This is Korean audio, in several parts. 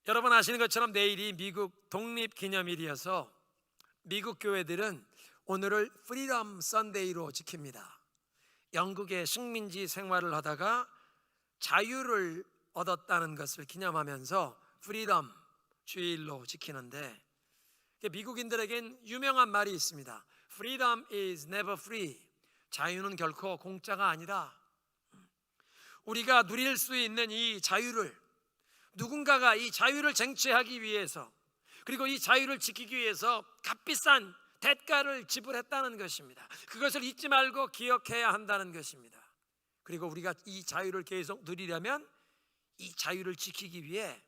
여러분 아시는 것처럼 내일이 미국 독립기념일이어서 미국 교회들은 오늘을 프리덤 선데이로 지킵니다. 영국의 식민지 생활을 하다가 자유를 얻었다는 것을 기념하면서 프리덤 주일로 지키는데, 미국인들에겐 유명한 말이 있습니다. Freedom is never free. 자유는 결코 공짜가 아니다. 우리가 누릴 수 있는 이 자유를, 누군가가 이 자유를 쟁취하기 위해서, 그리고 이 자유를 지키기 위해서 값비싼 대가를 지불했다는 것입니다. 그것을 잊지 말고 기억해야 한다는 것입니다. 그리고 우리가 이 자유를 계속 누리려면 이 자유를 지키기 위해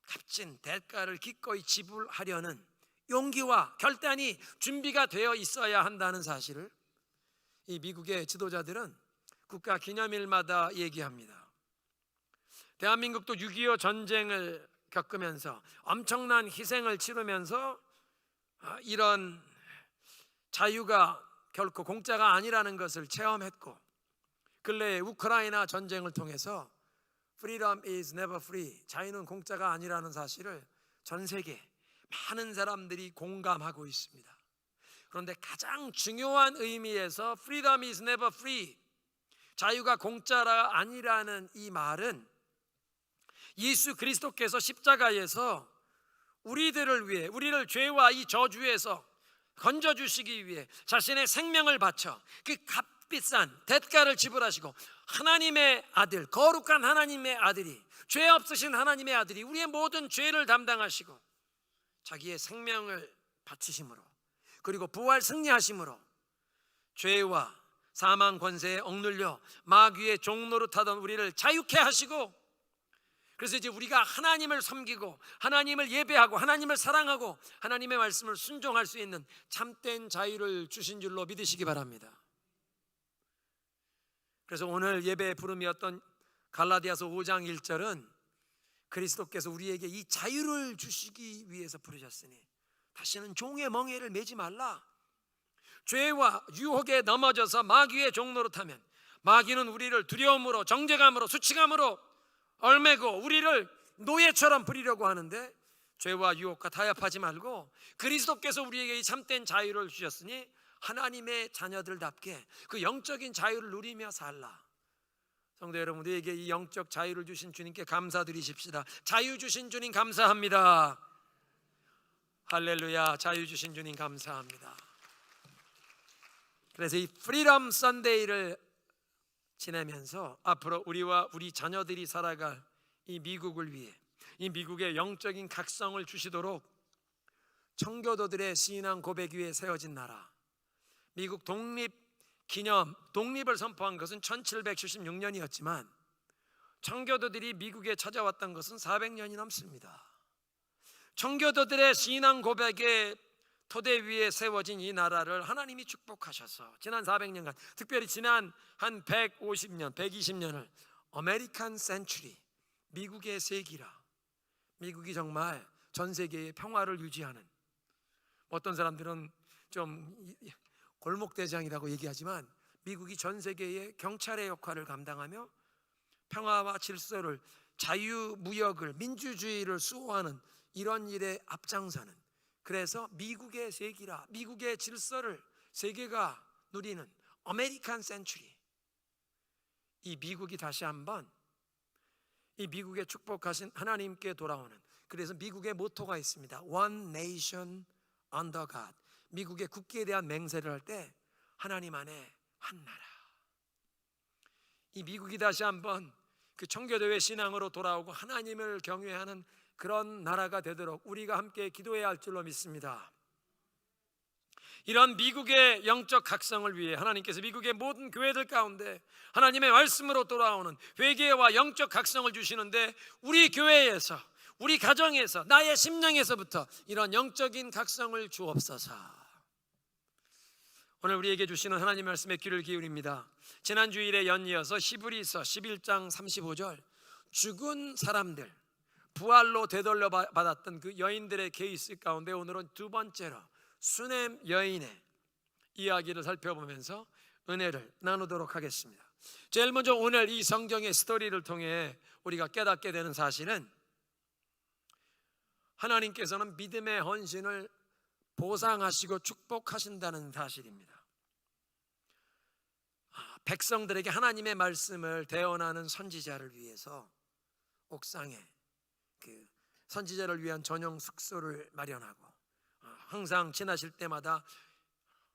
값진 대가를 기꺼이 지불하려는 용기와 결단이 준비가 되어 있어야 한다는 사실을 이 미국의 지도자들은 국가 기념일마다 얘기합니다. 대한민국도 6.25 전쟁을 겪으면서 엄청난 희생을 치르면서 이런 자유가 결코 공짜가 아니라는 것을 체험했고, 근래에 우크라이나 전쟁을 통해서 Freedom is never free, 자유는 공짜가 아니라는 사실을 전 세계 많은 사람들이 공감하고 있습니다. 그런데 가장 중요한 의미에서 Freedom is never free, 자유가 공짜가 아니라는 이 말은 예수 그리스도께서 십자가에서 우리들을 위해, 우리를 죄와 이 저주에서 건져주시기 위해 자신의 생명을 바쳐 그 값비싼 대가를 지불하시고, 하나님의 아들, 거룩한 하나님의 아들이, 죄 없으신 하나님의 아들이 우리의 모든 죄를 담당하시고 자기의 생명을 바치심으로, 그리고 부활 승리하심으로 죄와 사망 권세에 억눌려 마귀의 종노릇하던 우리를 자유케 하시고, 그래서 이제 우리가 하나님을 섬기고 하나님을 예배하고 하나님을 사랑하고 하나님의 말씀을 순종할 수 있는 참된 자유를 주신 줄로 믿으시기 바랍니다. 그래서 오늘 예배의 부름이었던 갈라디아서 5장 1절은 그리스도께서 우리에게 이 자유를 주시기 위해서 부르셨으니 다시는 종의 멍에를 매지 말라. 죄와 유혹에 넘어져서 마귀의 종노릇하면 마귀는 우리를 두려움으로, 정죄감으로, 수치감으로 얽매고 우리를 노예처럼 부리려고 하는데, 죄와 유혹과 타협하지 말고 그리스도께서 우리에게 이 참된 자유를 주셨으니 하나님의 자녀들답게 그 영적인 자유를 누리며 살라. 성도 여러분, 우리에게 이 영적 자유를 주신 주님께 감사드리십시다. 자유 주신 주님 감사합니다. 할렐루야. 자유 주신 주님 감사합니다. 그래서 이 프리덤 선데이를 지내면서 앞으로 우리와 우리 자녀들이 살아갈 이 미국을 위해, 이 미국의 영적인 각성을 주시도록 청교도들의 신앙 고백 위에 세워진 나라, 미국 독립을 선포한 것은 1776년이었지만 청교도들이 미국에 찾아왔던 것은 400년이 넘습니다. 청교도들의 신앙 고백의 토대 위에 세워진 이 나라를 하나님이 축복하셔서 지난 400년간, 특별히 지난 한 150년, 120년을 아메리칸 센츄리, 미국의 세기라, 미국이 정말 전 세계의 평화를 유지하는, 어떤 사람들은 좀 골목대장이라고 얘기하지만 미국이 전 세계의 경찰의 역할을 감당하며 평화와 질서를, 자유무역을, 민주주의를 수호하는 이런 일에 앞장서는, 그래서 미국의 세기라, 미국의 질서를 세계가 누리는 아메리칸 센츄리, 이 미국이 다시 한번 이 미국의 축복하신 하나님께 돌아오는, 그래서 미국의 모토가 있습니다. One nation under God. 미국의 국기에 대한 맹세를 할 때 하나님 안에 한 나라, 이 미국이 다시 한번 그 청교도의 신앙으로 돌아오고 하나님을 경외하는 그런 나라가 되도록 우리가 함께 기도해야 할 줄로 믿습니다. 이런 미국의 영적 각성을 위해 하나님께서 미국의 모든 교회들 가운데 하나님의 말씀으로 돌아오는 회개와 영적 각성을 주시는데, 우리 교회에서, 우리 가정에서, 나의 심령에서부터 이런 영적인 각성을 주옵소서. 오늘 우리에게 주시는 하나님의 말씀에 귀를 기울입니다. 지난 주일에 연이어서 히브리서 11장 35절, 죽은 사람들, 부활로 되돌려 받았던 그 여인들의 케이스 가운데 오늘은 두 번째로 수넴 여인의 이야기를 살펴보면서 은혜를 나누도록 하겠습니다. 제일 먼저 오늘 이 성경의 스토리를 통해 우리가 깨닫게 되는 사실은 하나님께서는 믿음의 헌신을 보상하시고 축복하신다는 사실입니다. 백성들에게 하나님의 말씀을 대언하는 선지자를 위해서 옥상에 그 선지자를 위한 전용 숙소를 마련하고 항상 지나실 때마다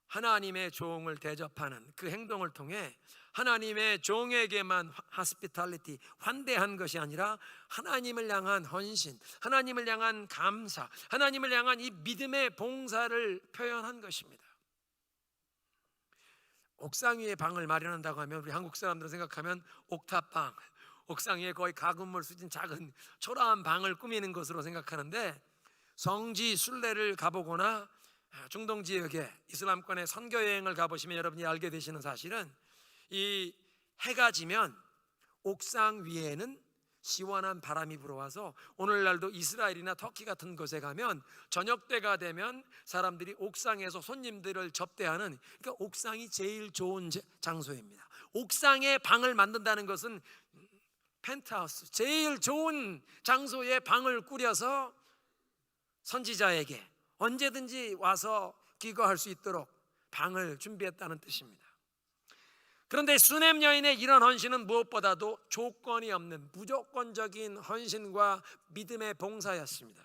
하나님의 종을 대접하는 그 행동을 통해 하나님의 종에게만 하스피탈리티, 환대한 것이 아니라 하나님을 향한 헌신, 하나님을 향한 감사, 하나님을 향한 이 믿음의 봉사를 표현한 것입니다. 옥상 위에 방을 마련한다고 하면 우리 한국 사람들은 생각하면 옥탑방, 옥상 위에 거의 가건물 수준 작은 초라한 방을 꾸미는 것으로 생각하는데, 성지 순례를 가보거나 중동 지역에 이슬람권의 선교 여행을 가보시면 여러분이 알게 되시는 사실은, 이 해가 지면 옥상 위에는 시원한 바람이 불어와서 오늘날도 이스라엘이나 터키 같은 곳에 가면 저녁 때가 되면 사람들이 옥상에서 손님들을 접대하는, 그러니까 옥상이 제일 좋은 장소입니다. 옥상에 방을 만든다는 것은 펜트하우스, 제일 좋은 장소에 방을 꾸려서 선지자에게 언제든지 와서 기거할 수 있도록 방을 준비했다는 뜻입니다. 그런데 수넴 여인의 이런 헌신은 무엇보다도 조건이 없는 무조건적인 헌신과 믿음의 봉사였습니다.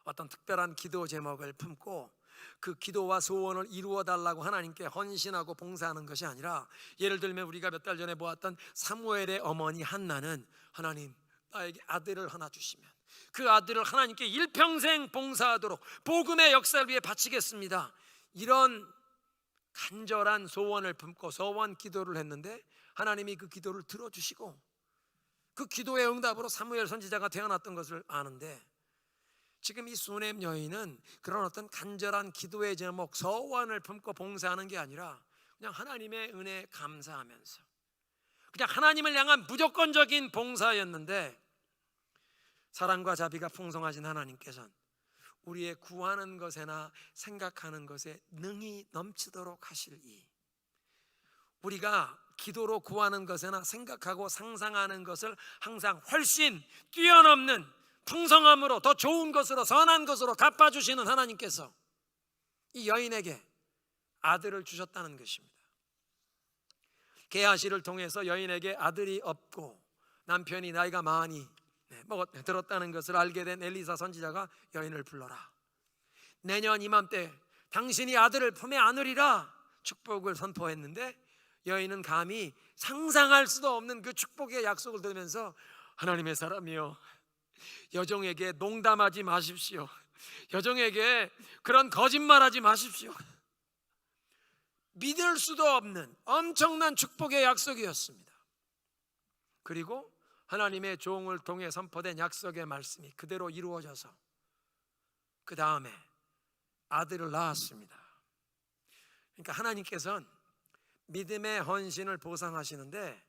어떤 특별한 기도 제목을 품고 그 기도와 소원을 이루어 달라고 하나님께 헌신하고 봉사하는 것이 아니라, 예를 들면 우리가 몇 달 전에 보았던 사무엘의 어머니 한나는, 하나님 나에게 아들을 하나 주시면 그 아들을 하나님께 일평생 봉사하도록 복음의 역사를 위해 바치겠습니다, 이런 간절한 소원을 품고 소원 기도를 했는데 하나님이 그 기도를 들어주시고 그 기도의 응답으로 사무엘 선지자가 태어났던 것을 아는데, 지금 이 수넴 여인은 그런 어떤 간절한 기도의 제목, 소원을 품고 봉사하는 게 아니라 그냥 하나님의 은혜에 감사하면서 그냥 하나님을 향한 무조건적인 봉사였는데, 사랑과 자비가 풍성하신 하나님께서는 우리의 구하는 것에나 생각하는 것에 능히 넘치도록 하실 이, 우리가 기도로 구하는 것에나 생각하고 상상하는 것을 항상 훨씬 뛰어넘는 풍성함으로, 더 좋은 것으로, 선한 것으로 갚아주시는 하나님께서 이 여인에게 아들을 주셨다는 것입니다. 게하시를 통해서 여인에게 아들이 없고 남편이 나이가 많이 들었다는 것을 알게 된 엘리사 선지자가 여인을 불러라, 내년 이맘때 당신이 아들을 품에 안으리라 축복을 선포했는데, 여인은 감히 상상할 수도 없는 그 축복의 약속을 들으면서, 하나님의 사람이여, 여종에게 농담하지 마십시오, 여종에게 그런 거짓말하지 마십시오. 믿을 수도 없는 엄청난 축복의 약속이었습니다. 그리고 하나님의 종을 통해 선포된 약속의 말씀이 그대로 이루어져서 그 다음에 아들을 낳았습니다. 그러니까 하나님께서는 믿음의 헌신을 보상하시는데,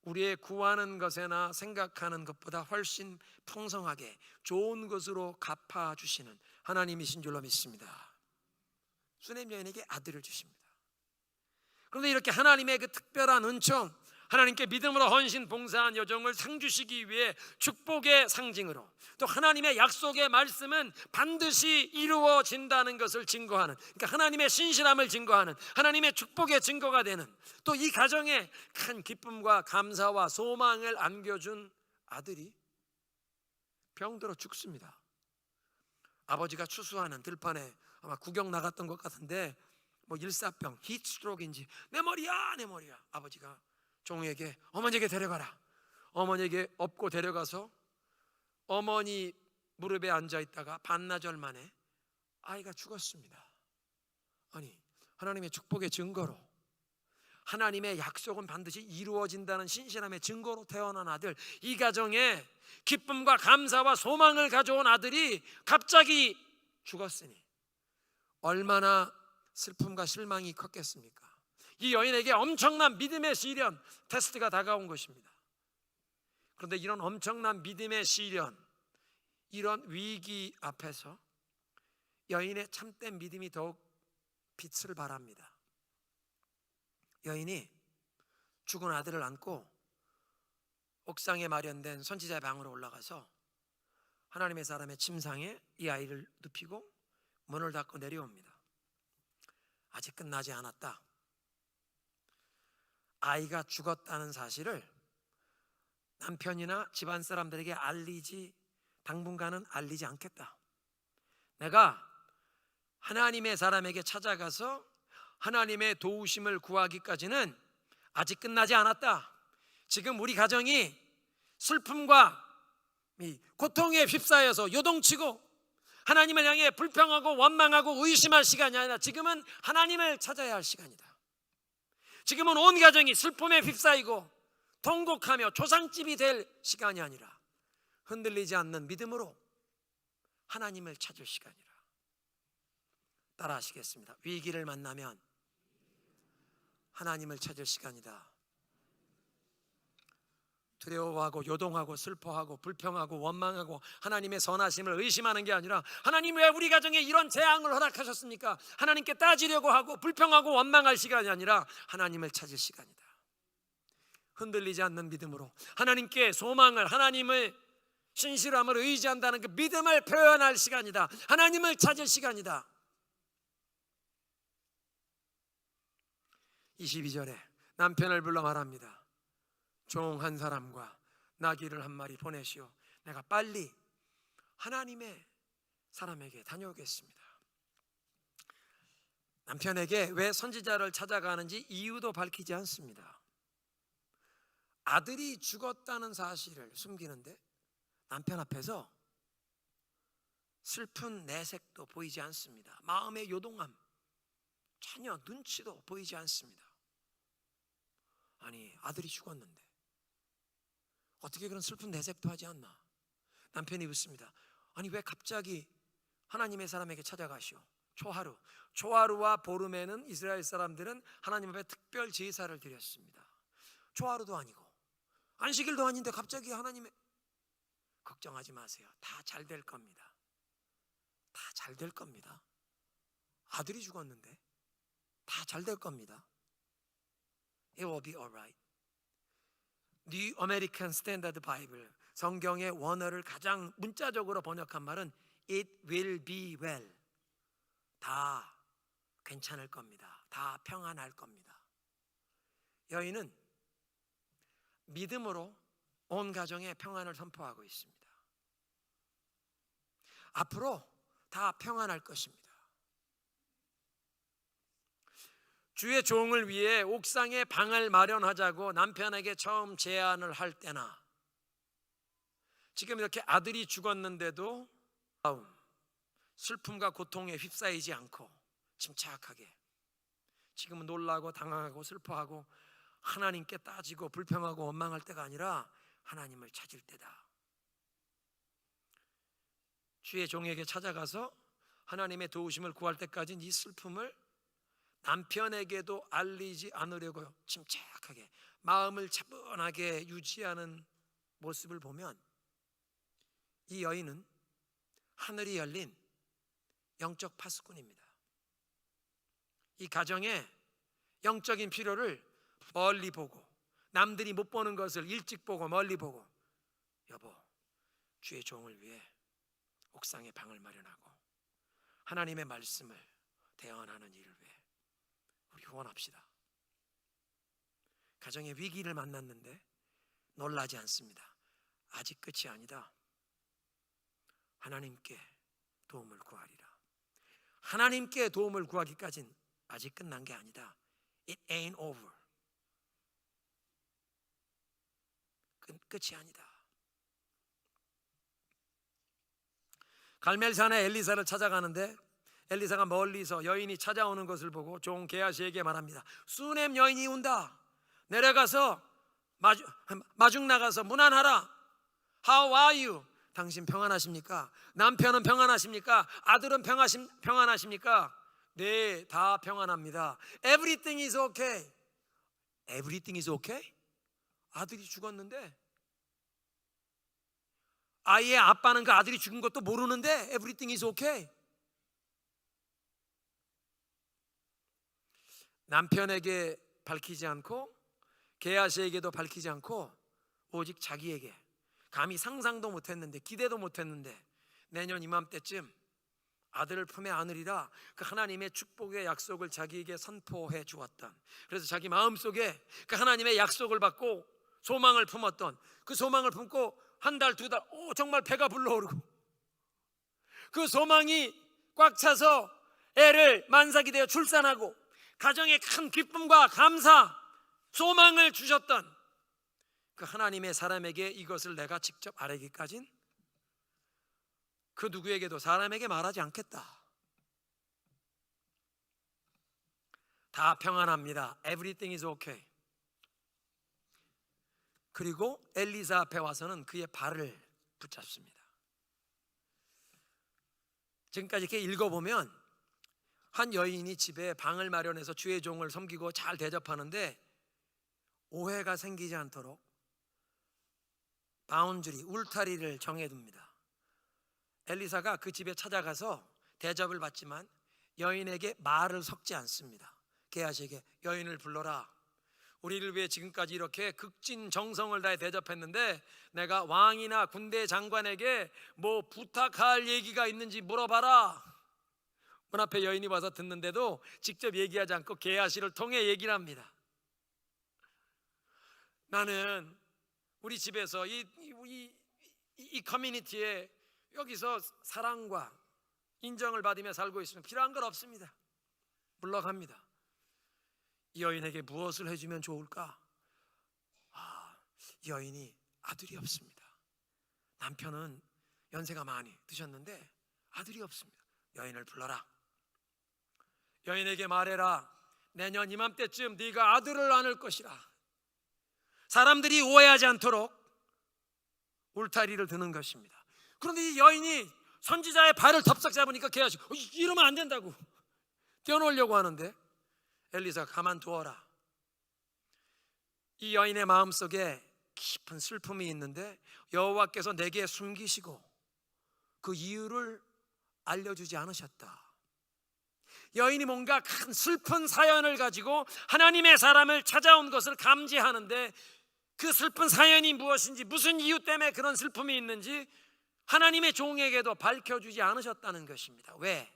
우리의 구하는 것에나 생각하는 것보다 훨씬 풍성하게 좋은 것으로 갚아주시는 하나님이신 줄로 믿습니다. 수넴 여인에게 아들을 주십니다. 그런데 이렇게 하나님의 그 특별한 은총, 하나님께 믿음으로 헌신 봉사한 여종을 상 주시기 위해 축복의 상징으로, 또 하나님의 약속의 말씀은 반드시 이루어진다는 것을 증거하는, 그러니까 하나님의 신실함을 증거하는, 하나님의 축복의 증거가 되는, 또 이 가정에 큰 기쁨과 감사와 소망을 안겨준 아들이 병들어 죽습니다. 아버지가 추수하는 들판에 아마 구경 나갔던 것 같은데, 뭐 일사병, 히트스트로크인지 내 머리야 내 머리야, 아버지가 종에게 어머니에게 데려가라, 어머니에게 업고 데려가서 어머니 무릎에 앉아 있다가 반나절 만에 아이가 죽었습니다. 아니, 하나님의 축복의 증거로, 하나님의 약속은 반드시 이루어진다는 신실함의 증거로 태어난 아들, 이 가정에 기쁨과 감사와 소망을 가져온 아들이 갑자기 죽었으니 얼마나 슬픔과 실망이 컸겠습니까? 이 여인에게 엄청난 믿음의 시련, 테스트가 다가온 것입니다. 그런데 이런 엄청난 믿음의 시련, 이런 위기 앞에서 여인의 참된 믿음이 더욱 빛을 발합니다. 여인이 죽은 아들을 안고 옥상에 마련된 선지자의 방으로 올라가서 하나님의 사람의 침상에 이 아이를 눕히고 문을 닫고 내려옵니다. 아직 끝나지 않았다. 아이가 죽었다는 사실을 남편이나 집안 사람들에게 당분간은 알리지 않겠다. 내가 하나님의 사람에게 찾아가서 하나님의 도우심을 구하기까지는 아직 끝나지 않았다. 지금 우리 가정이 슬픔과 고통에 휩싸여서 요동치고 하나님을 향해 불평하고 원망하고 의심할 시간이 아니라 지금은 하나님을 찾아야 할 시간이다. 지금은 온 가정이 슬픔에 휩싸이고 통곡하며 조상집이 될 시간이 아니라 흔들리지 않는 믿음으로 하나님을 찾을 시간이라. 따라 하시겠습니다. 위기를 만나면 하나님을 찾을 시간이다. 두려워하고 요동하고 슬퍼하고 불평하고 원망하고 하나님의 선하심을 의심하는 게 아니라 하나님 왜 우리 가정에 이런 재앙을 허락하셨습니까? 하나님께 따지려고 하고 불평하고 원망할 시간이 아니라 하나님을 찾을 시간이다. 흔들리지 않는 믿음으로 하나님께 소망을, 하나님의 신실함을 의지한다는 그 믿음을 표현할 시간이다. 하나님을 찾을 시간이다. 22절에 남편을 불러 말합니다. 종 한 사람과 나귀를 한 마리 보내시오. 내가 빨리 하나님의 사람에게 다녀오겠습니다. 남편에게 왜 선지자를 찾아가는지 이유도 밝히지 않습니다. 아들이 죽었다는 사실을 숨기는데 남편 앞에서 슬픈 내색도 보이지 않습니다. 마음의 요동함, 전혀 눈치도 보이지 않습니다. 아니, 아들이 죽었는데 어떻게 그런 슬픈 내색도 하지 않나? 남편이 묻습니다. 아니, 왜 갑자기 하나님의 사람에게 찾아가시오? 초하루와 보름에는 이스라엘 사람들은 하나님 앞에 특별 제사를 드렸습니다. 초하루도 아니고 안식일도 아닌데 갑자기 하나님의, 걱정하지 마세요. 다 잘 될 겁니다. 다 잘 될 겁니다. 아들이 죽었는데 다 잘 될 겁니다. It will be alright. New American Standard Bible, 성경의 원어를 가장 문자적으로 번역한 말은 It will be well. 다 괜찮을 겁니다. 다 평안할 겁니다. 여인은 믿음으로 온 가정에 평안을 선포하고 있습니다. 앞으로 다 평안할 것입니다. 주의 종을 위해 옥상에 방을 마련하자고 남편에게 처음 제안을 할 때나 지금 이렇게 아들이 죽었는데도 슬픔과 고통에 휩싸이지 않고 침착하게, 지금은 놀라고 당황하고 슬퍼하고 하나님께 따지고 불평하고 원망할 때가 아니라 하나님을 찾을 때다. 주의 종에게 찾아가서 하나님의 도우심을 구할 때까지 이 슬픔을 남편에게도 알리지 않으려고 침착하게 마음을 차분하게 유지하는 모습을 보면 이 여인은 하늘이 열린 영적 파수꾼입니다. 이 가정의 영적인 필요를 멀리 보고, 남들이 못 보는 것을 일찍 보고 멀리 보고, 여보, 주의 종을 위해 옥상에 방을 마련하고 하나님의 말씀을 대언하는 일을 위해 우리 후원합시다. 가정의 위기를 만났는데 놀라지 않습니다. 아직 끝이 아니다. 하나님께 도움을 구하리라. 하나님께 도움을 구하기까지는 아직 끝난 게 아니다. It ain't over. 끝이 아니다. 갈멜산에 엘리사를 찾아가는데 엘리사가 멀리서 여인이 찾아오는 것을 보고 종 게하시에게 말합니다. 수넴 여인이 온다. 내려가서 마중 나가서 문안하라. How are you? 당신 평안하십니까? 남편은 평안하십니까? 아들은 평안하십니까? 네, 다 평안합니다. Everything is okay. Everything is okay? 아들이 죽었는데 아이의 아빠는 그 아들이 죽은 것도 모르는데 Everything is okay. 남편에게 밝히지 않고 게하시에게도 밝히지 않고 오직 자기에게, 감히 상상도 못했는데, 기대도 못했는데 내년 이맘때쯤 아들을 품에 안으리라 그 하나님의 축복의 약속을 자기에게 선포해 주었던, 그래서 자기 마음속에 그 하나님의 약속을 받고 소망을 품었던, 그 소망을 품고 한 달, 두 달, 정말 배가 불러오르고 그 소망이 꽉 차서 애를 만삭이 되어 출산하고 가정에 큰 기쁨과 감사, 소망을 주셨던 그 하나님의 사람에게 이것을 내가 직접 아뢰기까진 그 누구에게도 사람에게 말하지 않겠다. 다 평안합니다. Everything is okay. 그리고 엘리사 앞에 와서는 그의 발을 붙잡습니다. 지금까지 이렇게 읽어보면 한 여인이 집에 방을 마련해서 주의 종을 섬기고 잘 대접하는데 오해가 생기지 않도록 바운드리, 울타리를 정해둡니다. 엘리사가 그 집에 찾아가서 대접을 받지만 여인에게 말을 섞지 않습니다. 게하시에게 여인을 불러라. 우리를 위해 지금까지 이렇게 극진정성을 다해 대접했는데 내가 왕이나 군대 장관에게 뭐 부탁할 얘기가 있는지 물어봐라. 문 앞에 여인이 와서 듣는데도 직접 얘기하지 않고 게하시를 통해 얘기를 합니다. 나는 우리 집에서 이 커뮤니티에 여기서 사랑과 인정을 받으며 살고 있으면 필요한 건 없습니다. 물러갑니다. 이 여인에게 무엇을 해주면 좋을까? 이 여인이 아들이 없습니다. 남편은 연세가 많이 드셨는데 아들이 없습니다. 여인을 불러라. 여인에게 말해라. 내년 이맘때쯤 네가 아들을 낳을 것이라. 사람들이 오해하지 않도록 울타리를 드는 것입니다. 그런데 이 여인이 선지자의 발을 덥석 잡으니까 게하시 이러면 안 된다고 떼어놓으려고 하는데 엘리사가 가만두어라. 이 여인의 마음속에 깊은 슬픔이 있는데 여호와께서 내게 숨기시고 그 이유를 알려주지 않으셨다. 여인이 뭔가 큰 슬픈 사연을 가지고 하나님의 사람을 찾아온 것을 감지하는데 그 슬픈 사연이 무엇인지, 무슨 이유 때문에 그런 슬픔이 있는지 하나님의 종에게도 밝혀주지 않으셨다는 것입니다. 왜?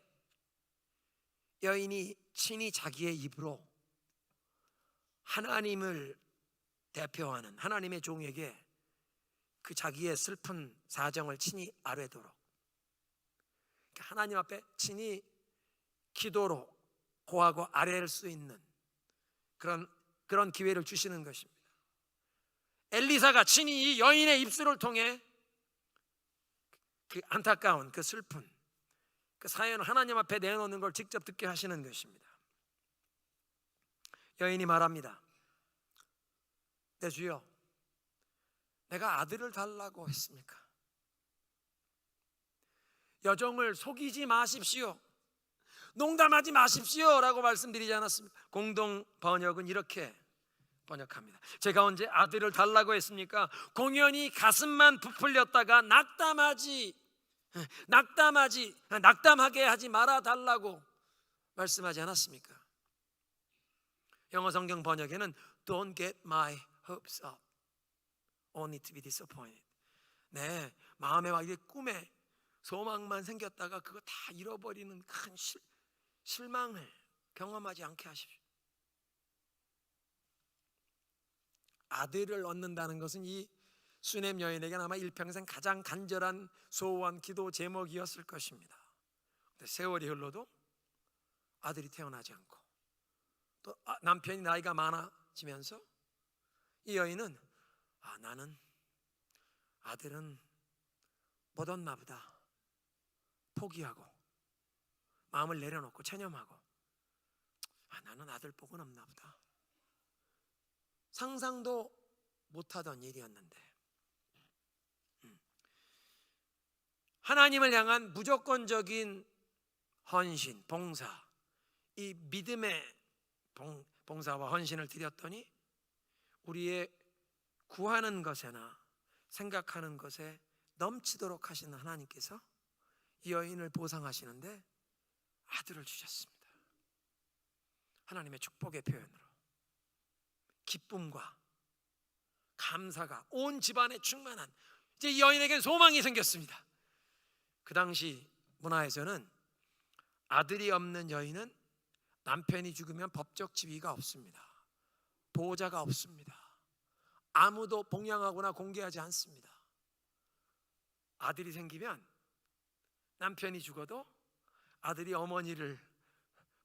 여인이 친히 자기의 입으로 하나님을 대표하는 하나님의 종에게 그 자기의 슬픈 사정을 친히 아뢰도록, 하나님 앞에 친히 기도로 고하고 아뢰일 수 있는 그런 기회를 주시는 것입니다. 엘리사가 친히 이 여인의 입술을 통해 그 안타까운, 그 슬픈 그 사연을 하나님 앞에 내놓는 걸 직접 듣게 하시는 것입니다. 여인이 말합니다. 내 주여, 내가 아들을 달라고 했습니까? 여종을 속이지 마십시오. 농담하지 마십시오 라고 말씀드리지 않았습니까? 공동 번역은 이렇게 번역합니다. 제가 언제 아들을 달라고 했습니까? 공연히 가슴만 부풀렸다가 낙담하게 하지 말아 달라고 말씀하지 않았습니까? 영어 성경 번역에는 Don't get my hopes up, only to be disappointed. 네, 마음에 와 꿈에 소망만 생겼다가 그거 다 잃어버리는 큰 실망을 경험하지 않게 하십시오. 아들을 얻는다는 것은 이 수넴 여인에게는 아마 일평생 가장 간절한 소원, 기도 제목이었을 것입니다. 근데 세월이 흘러도 아들이 태어나지 않고 또 남편이 나이가 많아지면서 이 여인은 나는 아들은 못 얻나 보다 포기하고 마음을 내려놓고 체념하고 나는 아들 복은 없나 보다, 상상도 못하던 일이었는데 하나님을 향한 무조건적인 헌신, 봉사, 이 믿음의 봉사와 헌신을 드렸더니 우리의 구하는 것에나 생각하는 것에 넘치도록 하시는 하나님께서 이 여인을 보상하시는데 아들을 주셨습니다. 하나님의 축복의 표현으로 기쁨과 감사가 온 집안에 충만한, 이제 이 여인에겐 소망이 생겼습니다. 그 당시 문화에서는 아들이 없는 여인은 남편이 죽으면 법적 지위가 없습니다. 보호자가 없습니다. 아무도 봉양하거나 공개하지 않습니다. 아들이 생기면 남편이 죽어도 아들이 어머니를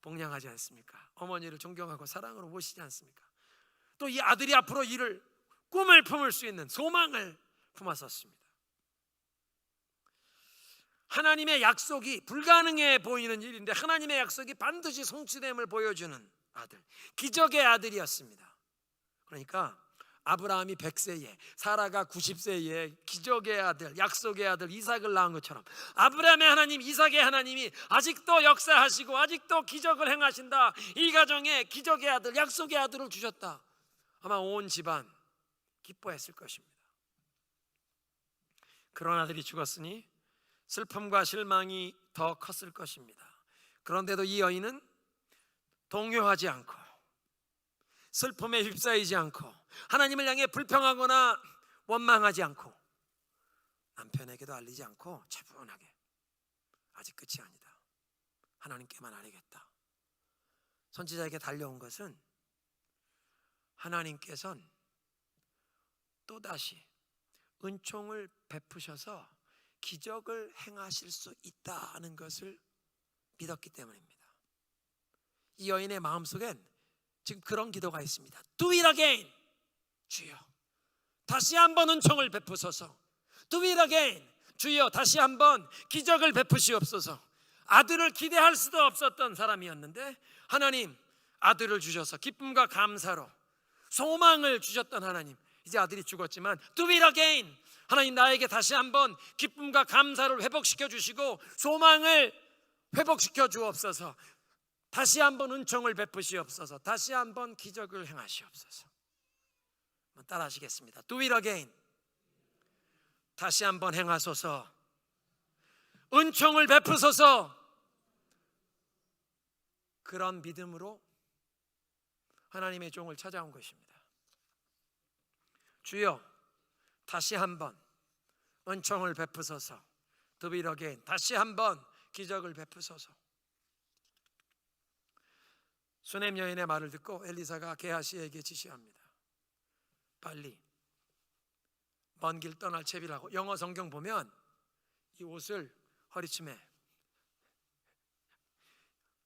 봉양하지 않습니까? 어머니를 존경하고 사랑으로 모시지 않습니까? 또 이 아들이 앞으로 꿈을 품을 수 있는 소망을 품었었습니다. 하나님의 약속이 불가능해 보이는 일인데 하나님의 약속이 반드시 성취됨을 보여주는 아들, 기적의 아들이었습니다. 그러니까 아브라함이 100세에 사라가 90세에 기적의 아들, 약속의 아들 이삭을 낳은 것처럼 아브라함의 하나님, 이삭의 하나님이 아직도 역사하시고 아직도 기적을 행하신다. 이 가정에 기적의 아들, 약속의 아들을 주셨다. 아마 온 집안 기뻐했을 것입니다. 그런 아들이 죽었으니 슬픔과 실망이 더 컸을 것입니다. 그런데도 이 여인은 동요하지 않고 슬픔에 휩싸이지 않고 하나님을 향해 불평하거나 원망하지 않고 남편에게도 알리지 않고 차분하게 아직 끝이 아니다. 하나님께만 알리겠다. 선지자에게 달려온 것은 하나님께서는 또다시 은총을 베푸셔서 기적을 행하실 수 있다는 것을 믿었기 때문입니다. 이 여인의 마음속엔 지금 그런 기도가 있습니다. Do it again. 주여 다시 한번 은총을 베푸소서. Do it again. 주여 다시 한번 기적을 베푸시옵소서. 아들을 기대할 수도 없었던 사람이었는데 하나님 아들을 주셔서 기쁨과 감사로 소망을 주셨던 하나님, 이제 아들이 죽었지만 Do it again. 하나님 나에게 다시 한번 기쁨과 감사를 회복시켜 주시고 소망을 회복시켜 주옵소서. 다시 한번 은총을 베푸시옵소서. 다시 한번 기적을 행하시옵소서. 따라 하시겠습니다. Do it again. 다시 한번 행하소서. 은총을 베푸소서. 그런 믿음으로 하나님의 종을 찾아온 것입니다. 주여 다시 한번 은총을 베푸소서. Do it again. 다시 한번 기적을 베푸소서. 수넴 여인의 말을 듣고 엘리사가 게하시에게 지시합니다. 빨리 먼 길 떠날 채비라고. 영어 성경 보면 이 옷을 허리춤에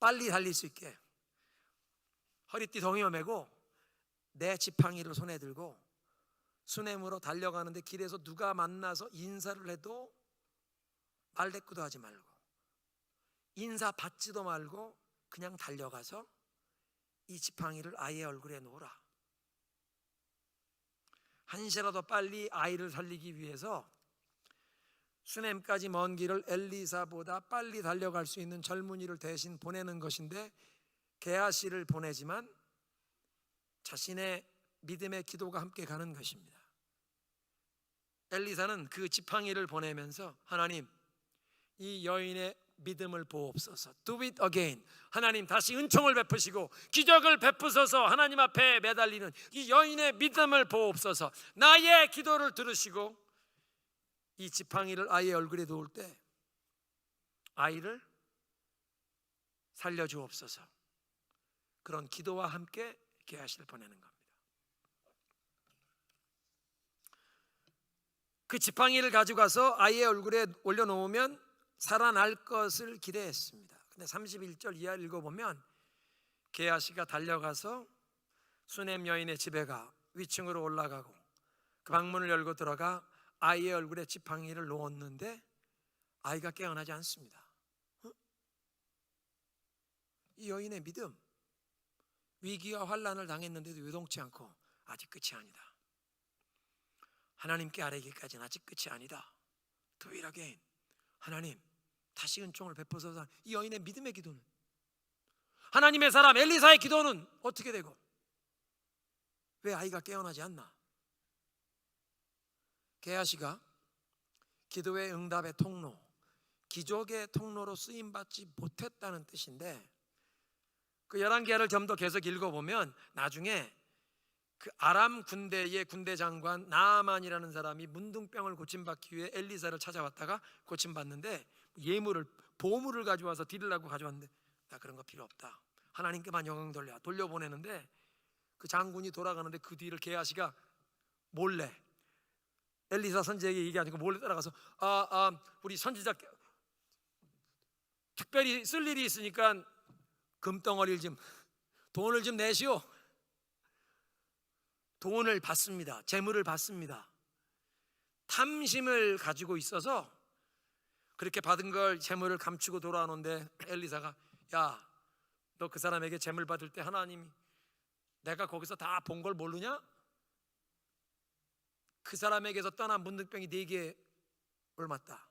빨리 달릴 수 있게 허리띠 덩이어 매고 내 지팡이를 손에 들고 수넴으로 달려가는데 길에서 누가 만나서 인사를 해도 말대꾸도 하지 말고 인사 받지도 말고 그냥 달려가서 이 지팡이를 아이의 얼굴에 놓으라. 한시라도 빨리 아이를 살리기 위해서 수넴까지 먼 길을 엘리사보다 빨리 달려갈 수 있는 젊은이를 대신 보내는 것인데 게하시를 보내지만 자신의 믿음의 기도가 함께 가는 것입니다. 엘리사는 그 지팡이를 보내면서 하나님 이 여인의 믿음을 보옵소서. Do it again. 하나님 다시 은총을 베푸시고 기적을 베푸소서. 하나님 앞에 매달리는 이 여인의 믿음을 보옵소서. 나의 기도를 들으시고 이 지팡이를 아이의 얼굴에 놓을 때 아이를 살려주옵소서. 그런 기도와 함께 게하시를 보내는 겁니다. 그 지팡이를 가지고 가서 아이의 얼굴에 올려놓으면 살아날 것을 기대했습니다. 근데 31절 이하를 읽어보면 게하시가 달려가서 수넴 여인의 집에 가 위층으로 올라가고 그 방문을 열고 들어가 아이의 얼굴에 지팡이를 놓았는데 아이가 깨어나지 않습니다. 이 여인의 믿음, 위기와 환난을 당했는데도 요동치 않고 아직 끝이 아니다. 하나님께 아뢰기까지는 아직 끝이 아니다. Do it again. 하나님 다시 은총을 베푸소서. 이 여인의 믿음의 기도는, 하나님의 사람 엘리사의 기도는 어떻게 되고 왜 아이가 깨어나지 않나? 게하시가 기도의 응답의 통로, 기적의 통로로 쓰임받지 못했다는 뜻인데 그 열왕기하를 좀 더 계속 읽어보면 나중에 그 아람 군대의 군대 장관 나아만이라는 사람이 문둥병을 고침받기 위해 엘리사를 찾아왔다가 고침받는데 예물을 보물을 가져와서 드리려고 가져왔는데 나 그런 거 필요 없다. 하나님께만 영광 돌려보내는데 그 장군이 돌아가는데 그 뒤를 게하시가 몰래 엘리사 선지자에게 얘기하니까 몰래 따라가서 우리 선지자 특별히 쓸 일이 있으니까 금덩어리를 좀 돈을 좀 내시오. 돈을 받습니다. 재물을 받습니다. 탐심을 가지고 있어서 그렇게 받은 걸 재물을 감추고 돌아오는데 엘리사가 야, 너 그 사람에게 재물 받을 때 하나님이 내가 거기서 다 본 걸 모르냐? 그 사람에게서 떠난 문둥병이 4개 옮았다.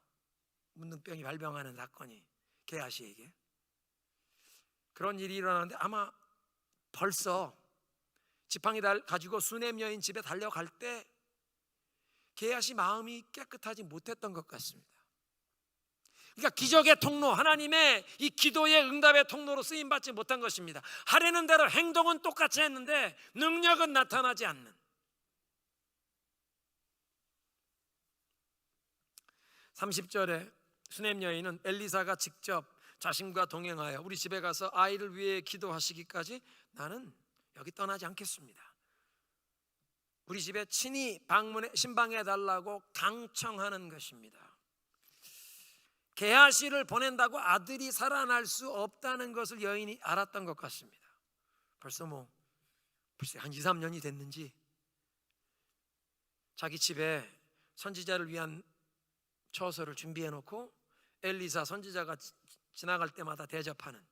문둥병이 발병하는 사건이 게하시에게 그런 일이 일어나는데 아마 벌써 지팡이 가지고 수넴 여인 집에 달려갈 때 게하시 마음이 깨끗하지 못했던 것 같습니다. 그러니까 기적의 통로, 하나님의 이 기도의 응답의 통로로 쓰임받지 못한 것입니다. 하려는 대로 행동은 똑같이 했는데 능력은 나타나지 않는. 30절에 수넴 여인은 엘리사가 직접 자신과 동행하여 우리 집에 가서 아이를 위해 기도하시기까지 나는 여기 떠나지 않겠습니다. 우리 집에 친히 신방해 달라고 강청하는 것입니다. 게하시를 보낸다고 아들이 살아날 수 없다는 것을 여인이 알았던 것 같습니다. 벌써 한 2, 3년이 됐는지 자기 집에 선지자를 위한 처소를 준비해 놓고 엘리사 선지자가 지나갈 때마다 대접하는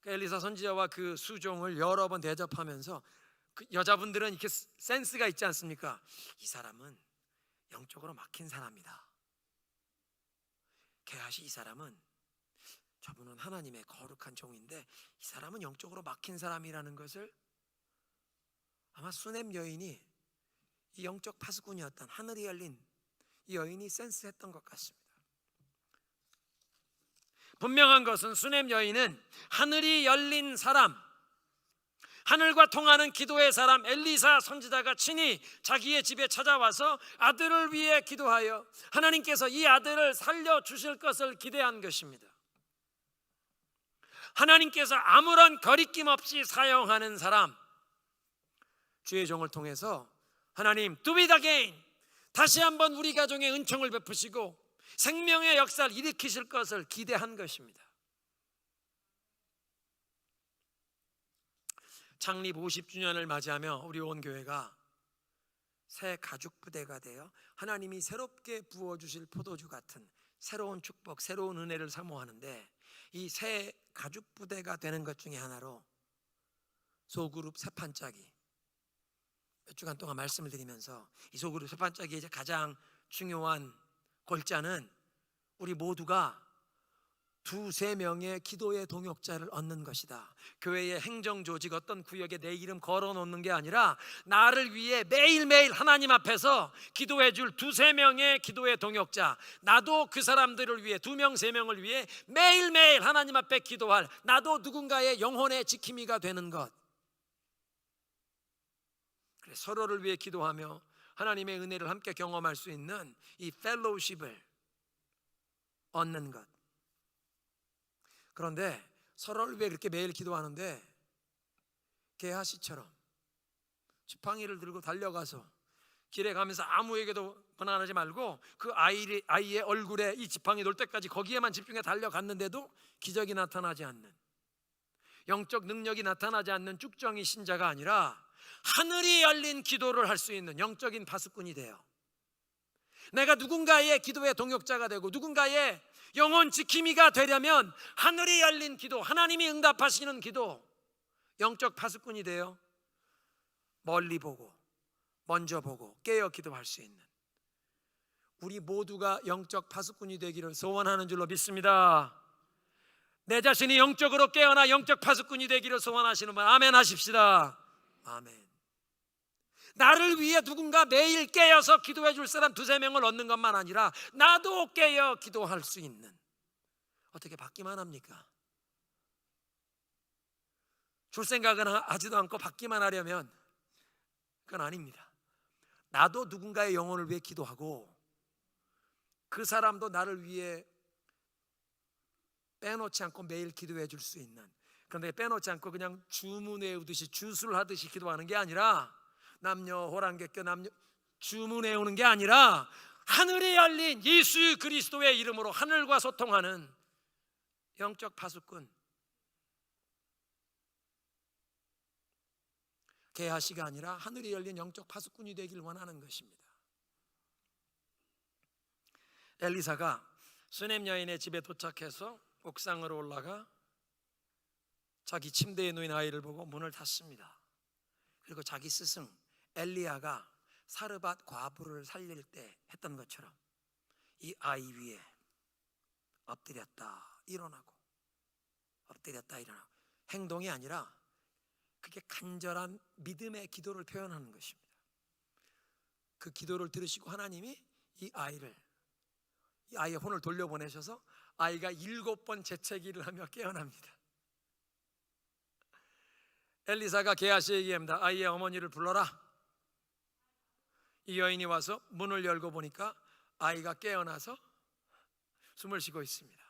그 엘리사 선지자와 그 수종을 여러 번 대접하면서 그 여자분들은 이렇게 센스가 있지 않습니까? 이 사람은 영적으로 막힌 사람이다. 게하시 이 사람은 저분은 하나님의 거룩한 종인데 이 사람은 영적으로 막힌 사람이라는 것을 아마 수넴 여인이 이 영적 파수꾼이었던 하늘이 열린 이 여인이 센스했던 것 같습니다. 분명한 것은 수넴 여인은 하늘이 열린 사람, 하늘과 통하는 기도의 사람 엘리사 선지자가 친히 자기의 집에 찾아와서 아들을 위해 기도하여 하나님께서 이 아들을 살려주실 것을 기대한 것입니다. 하나님께서 아무런 거리낌 없이 사용하는 사람, 주의 종을 통해서 하나님 do it again, 다시 한번 우리 가정에 은총을 베푸시고 생명의 역사를 일으키실 것을 기대한 것입니다. 창립 50주년을 맞이하며 우리 온 교회가 새 가죽 부대가 되어 하나님이 새롭게 부어주실 포도주 같은 새로운 축복, 새로운 은혜를 사모하는데 이 새 가죽 부대가 되는 것 중에 하나로 소그룹 새 판짜기 몇 주간 동안 말씀을 드리면서 이 소그룹 새 판짜기의 이제 가장 중요한 골자는 우리 모두가 2-3명의 기도의 동역자를 얻는 것이다. 교회의 행정조직 어떤 구역에 내 이름 걸어놓는 게 아니라 나를 위해 매일매일 하나님 앞에서 기도해 줄 2-3명의 기도의 동역자, 나도 그 사람들을 위해 2명, 3명을 위해 매일매일 하나님 앞에 기도할 나도 누군가의 영혼의 지킴이가 되는 것. 그래, 서로를 위해 기도하며 하나님의 은혜를 함께 경험할 수 있는 이 펠로우십을 얻는 것. 그런데 서로를 위해 그렇게 매일 기도하는데 게하시처럼 지팡이를 들고 달려가서 길에 가면서 아무에게도 권한하지 말고 그 아이의 얼굴에 이 지팡이 놓을 때까지 거기에만 집중해 달려갔는데도 기적이 나타나지 않는, 영적 능력이 나타나지 않는 쭉정이 신자가 아니라 하늘이 열린 기도를 할 수 있는 영적인 파수꾼이 돼요. 내가 누군가의 기도의 동역자가 되고 누군가의 영혼 지킴이가 되려면 하늘이 열린 기도, 하나님이 응답하시는 기도, 영적 파수꾼이 되어 멀리 보고 먼저 보고 깨어 기도할 수 있는 우리 모두가 영적 파수꾼이 되기를 소원하는 줄로 믿습니다. 내 자신이 영적으로 깨어나 영적 파수꾼이 되기를 소원하시는 분 아멘 하십시다. 아멘. 나를 위해 누군가 매일 깨어서 기도해 줄 사람 2-3명을 얻는 것만 아니라 나도 깨어 기도할 수 있는, 어떻게 받기만 합니까? 줄 생각은 하지도 않고 받기만 하려면 그건 아닙니다. 나도 누군가의 영혼을 위해 기도하고 그 사람도 나를 위해 빼놓지 않고 매일 기도해 줄 수 있는, 그런데 빼놓지 않고 그냥 주문 외우듯이 주술 하듯이 기도하는 게 아니라, 남녀 호랑객교 남녀 주문 외우는 게 아니라 하늘이 열린 예수 그리스도의 이름으로 하늘과 소통하는 영적 파수꾼, 게하시가 아니라 하늘이 열린 영적 파수꾼이 되길 원하는 것입니다. 엘리사가 수넴 여인의 집에 도착해서 옥상으로 올라가 자기 침대에 누인 아이를 보고 문을 닫습니다. 그리고 자기 스승 엘리야가 사르밧 과부를 살릴 때 했던 것처럼 이 아이 위에 엎드렸다 일어나고 엎드렸다 일어나고, 행동이 아니라 그게 간절한 믿음의 기도를 표현하는 것입니다. 그 기도를 들으시고 하나님이 이 아이의 혼을 돌려보내셔서 아이가 7번 재채기를 하며 깨어납니다. 엘리사가 게하시에게 얘기합니다. 아이의 어머니를 불러라. 이 여인이 와서 문을 열고 보니까 아이가 깨어나서 숨을 쉬고 있습니다.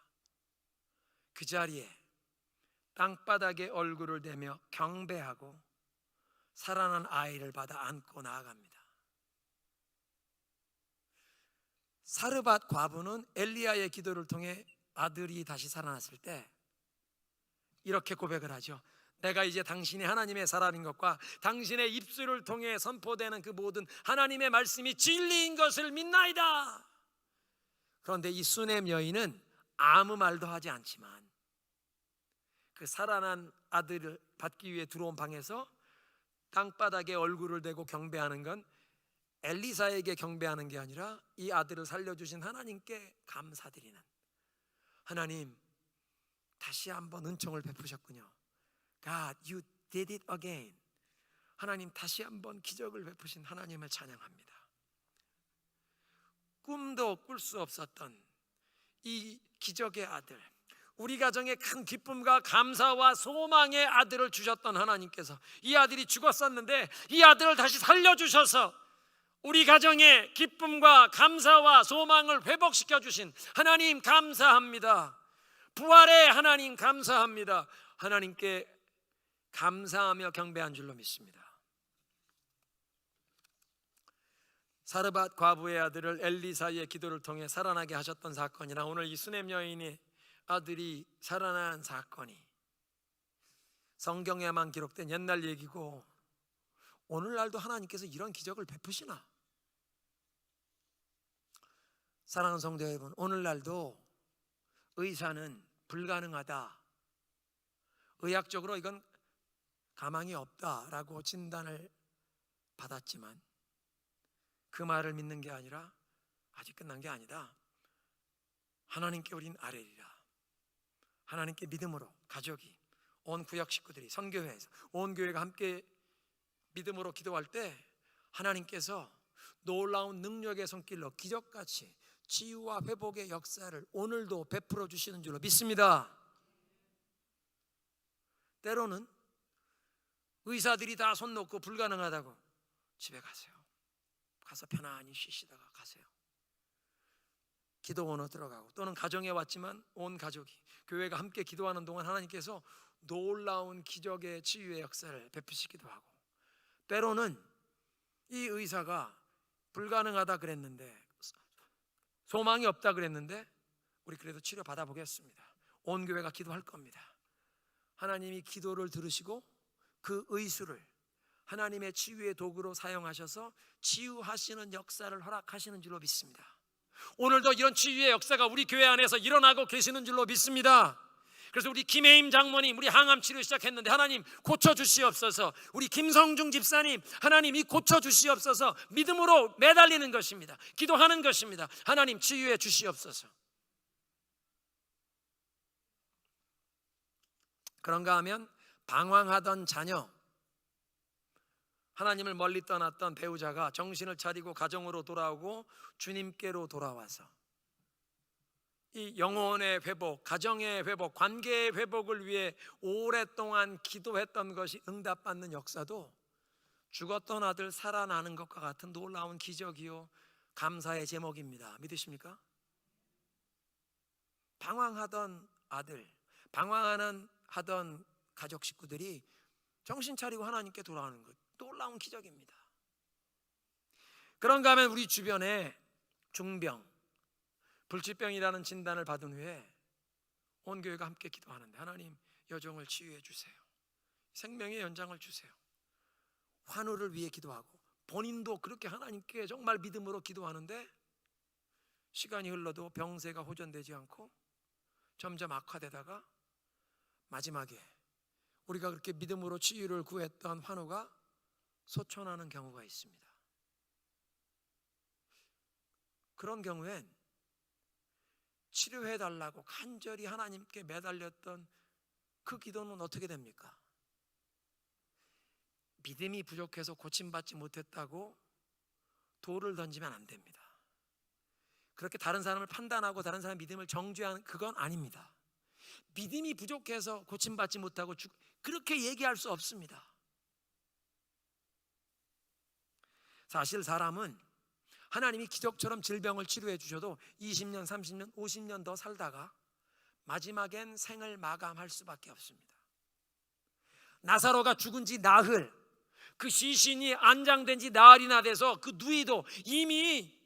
그 자리에 땅바닥에 얼굴을 대며 경배하고 살아난 아이를 받아 안고 나아갑니다. 사르밧 과부는 엘리야의 기도를 통해 아들이 다시 살아났을 때 이렇게 고백을 하죠. 내가 이제 당신이 하나님의 사람인 것과 당신의 입술을 통해 선포되는 그 모든 하나님의 말씀이 진리인 것을 믿나이다. 그런데 이 수넴 여인은 아무 말도 하지 않지만 그 살아난 아들을 받기 위해 들어온 방에서 땅바닥에 얼굴을 대고 경배하는 건 엘리사에게 경배하는 게 아니라 이 아들을 살려주신 하나님께 감사드리는, 하나님 다시 한번 은총을 베푸셨군요. God, you did it again. 하나님 다시 한번 기적을 베푸신 하나님을 찬양합니다. 꿈도 꿀 수 없었던 이 기적의 아들, 우리 가정에 큰 기쁨과 감사와 소망의 아들을 주셨던 하나님께서 이 아들이 죽었었는데 이 아들을 다시 살려주셔서 우리 가정에 기쁨과 감사와 소망을 회복시켜 주신 하나님 감사합니다. 부활의 하나님 감사합니다. 하나님께 감사하며 경배한 줄로 믿습니다. 사르밧 과부의 아들을 엘리사의 기도를 통해 살아나게 하셨던 사건이나 오늘 이 수넴 여인의 아들이 살아난 사건이 성경에만 기록된 옛날 얘기고, 오늘날도 하나님께서 이런 기적을 베푸시나? 사랑하는 성도 여러분, 오늘날도 의사는 불가능하다, 의학적으로 이건 가망이 없다라고 진단을 받았지만 그 말을 믿는 게 아니라 아직 끝난 게 아니다. 하나님께 우린 아뢰리라. 하나님께 믿음으로 가족이, 온 구역 식구들이, 선교회에서 온 교회가 함께 믿음으로 기도할 때 하나님께서 놀라운 능력의 손길로 기적같이 치유와 회복의 역사를 오늘도 베풀어 주시는 줄로 믿습니다. 때로는 의사들이 다 손 놓고 불가능하다고 집에 가세요. 가서 편안히 쉬시다가 가세요. 기도원으로 들어가고, 또는 가정에 왔지만 온 가족이, 교회가 함께 기도하는 동안 하나님께서 놀라운 기적의 치유의 역사를 베푸시기도 하고, 때로는 이 의사가 불가능하다 그랬는데, 소망이 없다 그랬는데 우리 그래도 치료 받아보겠습니다. 온 교회가 기도할 겁니다. 하나님이 기도를 들으시고 그 의술을 하나님의 치유의 도구로 사용하셔서 치유하시는 역사를 허락하시는 줄로 믿습니다. 오늘도 이런 치유의 역사가 우리 교회 안에서 일어나고 계시는 줄로 믿습니다. 그래서 우리 김혜임 장모님, 우리 항암 치료 시작했는데 하나님 고쳐주시옵소서. 우리 김성중 집사님, 하나님 이 고쳐주시옵소서. 믿음으로 매달리는 것입니다. 기도하는 것입니다. 하나님 치유해 주시옵소서. 그런가 하면 방황하던 자녀, 하나님을 멀리 떠났던 배우자가 정신을 차리고 가정으로 돌아오고 주님께로 돌아와서 이 영혼의 회복, 가정의 회복, 관계의 회복을 위해 오랫동안 기도했던 것이 응답받는 역사도 죽었던 아들 살아나는 것과 같은 놀라운 기적이요 감사의 제목입니다. 믿으십니까? 방황하던 아들, 하던 가족 식구들이 정신 차리고 하나님께 돌아오는 것, 놀라운 기적입니다. 그런가 하면 우리 주변에 중병, 불치병이라는 진단을 받은 후에 온 교회가 함께 기도하는데, 하나님 여종을 치유해 주세요, 생명의 연장을 주세요. 환우를 위해 기도하고 본인도 그렇게 하나님께 정말 믿음으로 기도하는데, 시간이 흘러도 병세가 호전되지 않고 점점 악화되다가 마지막에 우리가 그렇게 믿음으로 치유를 구했던 환우가 소천하는 경우가 있습니다. 그런 경우엔 치료해달라고 간절히 하나님께 매달렸던 그 기도는 어떻게 됩니까? 믿음이 부족해서 고침받지 못했다고 돌을 던지면 안 됩니다. 그렇게 다른 사람을 판단하고 다른 사람의 믿음을 정죄하는 그건 아닙니다. 믿음이 부족해서 고침받지 못하고 그렇게 얘기할 수 없습니다. 사실 사람은 하나님이 기적처럼 질병을 치료해 주셔도 20년, 30년, 50년 더 살다가 마지막엔 생을 마감할 수밖에 없습니다. 나사로가 죽은 지 나흘, 그 시신이 안장된 지 나흘이나 돼서 그 누이도 이미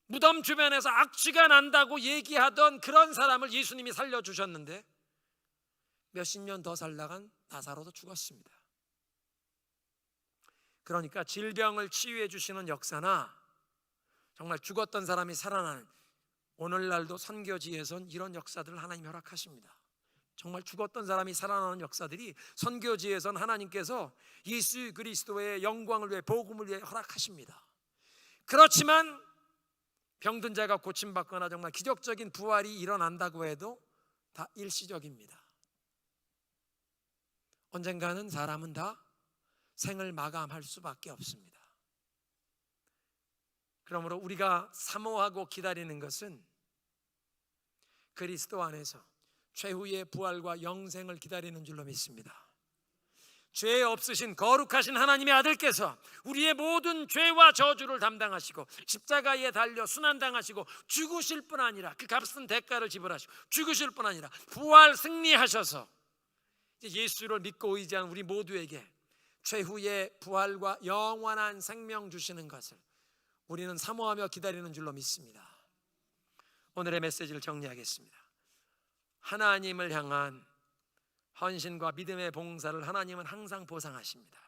무덤 주변에서 악취가 난다고 얘기하던 그런 사람을 예수님이 살려주셨는데 몇십 년 더 살다간 나사로도 죽었습니다. 그러니까 질병을 치유해 주시는 역사나 정말 죽었던 사람이 살아나는, 오늘날도 선교지에선 이런 역사들을 하나님 허락하십니다. 정말 죽었던 사람이 살아나는 역사들이 선교지에선 하나님께서 예수 그리스도의 영광을 위해, 복음을 위해 허락하십니다. 그렇지만 병든 자가 고침받거나 정말 기적적인 부활이 일어난다고 해도 다 일시적입니다. 언젠가는 사람은 다 생을 마감할 수밖에 없습니다. 그러므로 우리가 사모하고 기다리는 것은 그리스도 안에서 최후의 부활과 영생을 기다리는 줄로 믿습니다. 죄 없으신 거룩하신 하나님의 아들께서 우리의 모든 죄와 저주를 담당하시고 십자가에 달려 순환당하시고 죽으실 뿐 아니라, 그 값은 대가를 지불하시고 죽으실 뿐 아니라 부활 승리하셔서 예수를 믿고 의지한 우리 모두에게 최후의 부활과 영원한 생명 주시는 것을 우리는 사모하며 기다리는 줄로 믿습니다. 오늘의 메시지를 정리하겠습니다. 하나님을 향한 헌신과 믿음의 봉사를 하나님은 항상 보상하십니다.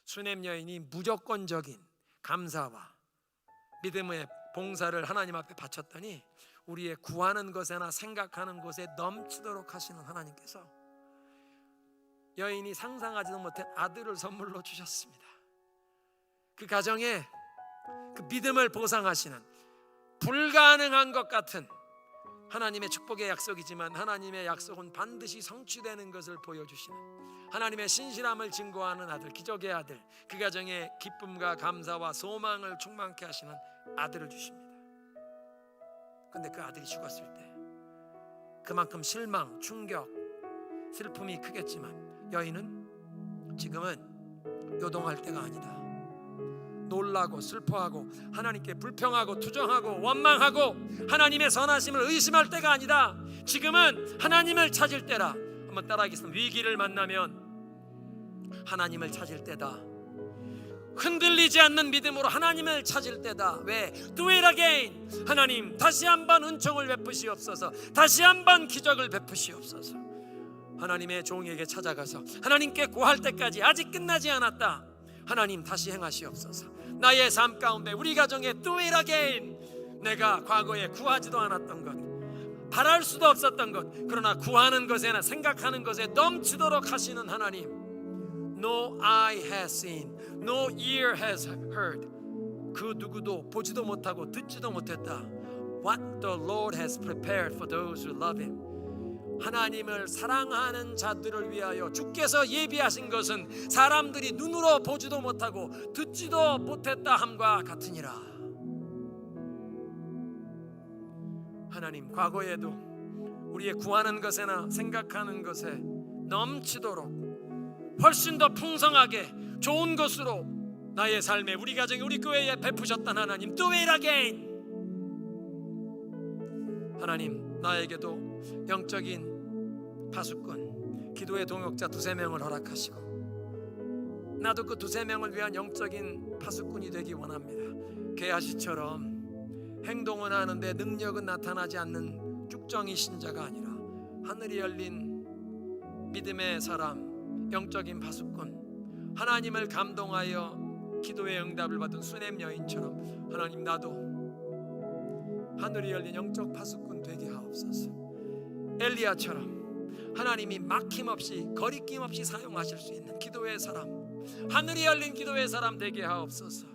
수넴 여인이 무조건적인 감사와 믿음의 봉사를 하나님 앞에 바쳤더니 우리의 구하는 것에나 생각하는 것에 넘치도록 하시는 하나님께서 여인이 상상하지도 못한 아들을 선물로 주셨습니다. 그 가정에 그 믿음을 보상하시는, 불가능한 것 같은 하나님의 축복의 약속이지만 하나님의 약속은 반드시 성취되는 것을 보여주시는 하나님의 신실함을 증거하는 아들, 기적의 아들, 그 가정에 기쁨과 감사와 소망을 충만케 하시는 아들을 주십니다. 그런데 그 아들이 죽었을 때 그만큼 실망, 충격, 슬픔이 크겠지만 여인은 지금은 요동할 때가 아니다, 놀라고 슬퍼하고 하나님께 불평하고 투정하고 원망하고 하나님의 선하심을 의심할 때가 아니다, 지금은 하나님을 찾을 때라. 한번 따라하겠습니다. 위기를 만나면 하나님을 찾을 때다. 흔들리지 않는 믿음으로 하나님을 찾을 때다. 왜? Do it again. 하나님 다시 한번 은총을 베푸시옵소서, 다시 한번 기적을 베푸시옵소서. 하나님의 종에게 찾아가서 하나님께 구할 때까지 아직 끝나지 않았다. 하나님 다시 행하시옵소서. 나의 삶 가운데, 우리 가정에 do it again. 내가 과거에 구하지도 않았던 것, 바랄 수도 없었던 것, 그러나 구하는 것에나 생각하는 것에 넘치도록 하시는 하나님. No eye has seen, no ear has heard. 그 누구도 보지도 못하고 듣지도 못했다. What the Lord has prepared for those who love Him. 하나님을 사랑하는 자들을 위하여 주께서 예비하신 것은 사람들이 눈으로 보지도 못하고 듣지도 못했다 함과 같으니라. 하나님, 과거에도 우리의 구하는 것에나 생각하는 것에 넘치도록 훨씬 더 풍성하게 좋은 것으로 나의 삶에, 우리 가정에, 우리 교회에 베푸셨던 하나님, do it again. 하나님, 나에게도 영적인 파수꾼, 기도의 동역자 2-3명을 허락하시고 나도 그 2-3명을 위한 영적인 파수꾼이 되기 원합니다. 게하시처럼 행동은 하는데 능력은 나타나지 않는 쭉정이 신자가 아니라 하늘이 열린 믿음의 사람, 영적인 파수꾼, 하나님을 감동하여 기도의 응답을 받은 수넴 여인처럼 하나님, 나도 하늘이 열린 영적 파수꾼 되게 하옵소서. 엘리야처럼 하나님이 막힘없이, 거리낌 없이 사용하실 수 있는 기도의 사람, 하늘이 열린 기도의 사람 되게 하옵소서.